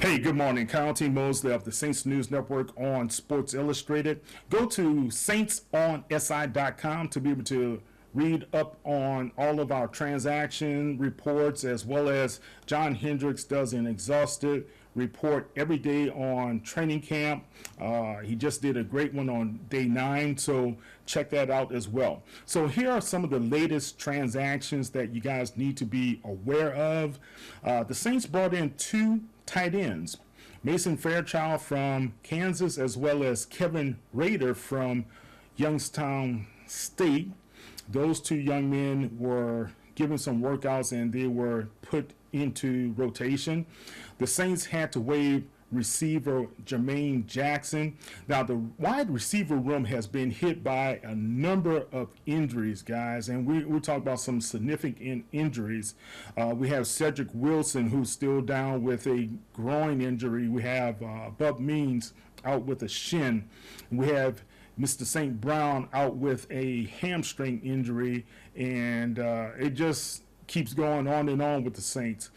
Hey, good morning. Kyle T. Mosley of the Saints News Network on Sports Illustrated. Go to saintsonsi.com to be able to read up on all of our transaction reports, as well as John Hendricks does an exhaustive report every day on training camp. He just did a great one on day 9, so check that out as well. So here are some of the latest transactions that you guys need to be aware of. The Saints brought in 2 tight ends, Mason Fairchild from Kansas, as well as Kevin Rader from Youngstown State. Those 2 young men were given some workouts and they were put into rotation. The Saints had to waive receiver Jermaine Jackson. Now, the wide receiver room has been hit by a number of injuries, guys, and we'll talk about some significant injuries. We have Cedric Wilson, who's still down with a groin injury. We have Bub Means out with a shin. We have Mr. St. Brown out with a hamstring injury, and it just keeps going on and on with the Saints.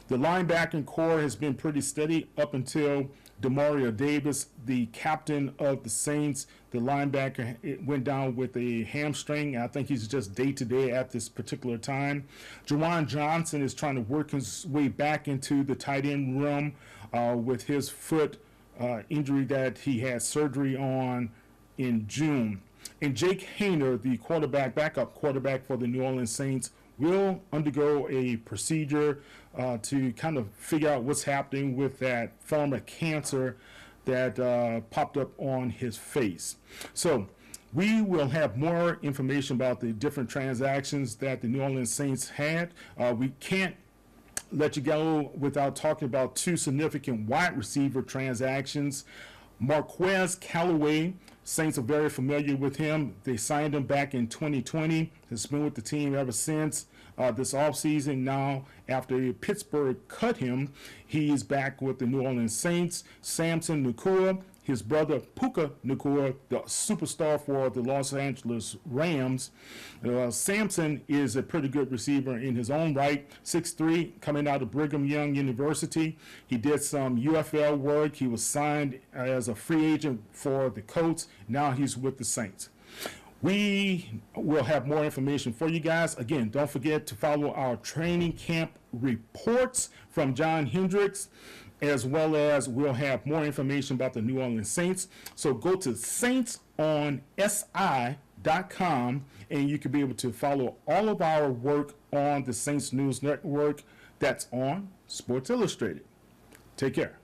The linebacking core has been pretty steady up until Demario Davis, the captain of the Saints. The linebacker, it went down with a hamstring. I think he's just day-to-day at this particular time. Juwan Johnson is trying to work his way back into the tight end room with his foot injury that he had surgery on in June. And Jake Haener, the backup quarterback for the New Orleans Saints, will undergo a procedure to kind of figure out what's happening with that form of cancer that popped up on his face. So we will have more information about the different transactions that the New Orleans Saints had. We can't let you go without talking about 2 significant wide receiver transactions. Marquez Callaway, Saints are very familiar with him. They signed him back in 2020. Has been with the team ever since this offseason. Now, after Pittsburgh cut him, he is back with the New Orleans Saints. Samson Nacua, his brother Puka Nacua, the superstar for the Los Angeles Rams. Samson is a pretty good receiver in his own right, 6'3", coming out of Brigham Young University. He did some UFL work. He was signed as a free agent for the Colts. Now he's with the Saints. We will have more information for you guys. Again, don't forget to follow our training camp reports from John Hendricks, as well as we'll have more information about the New Orleans Saints. So go to saintsonsi.com and you can be able to follow all of our work on the Saints News Network that's on Sports Illustrated. Take care.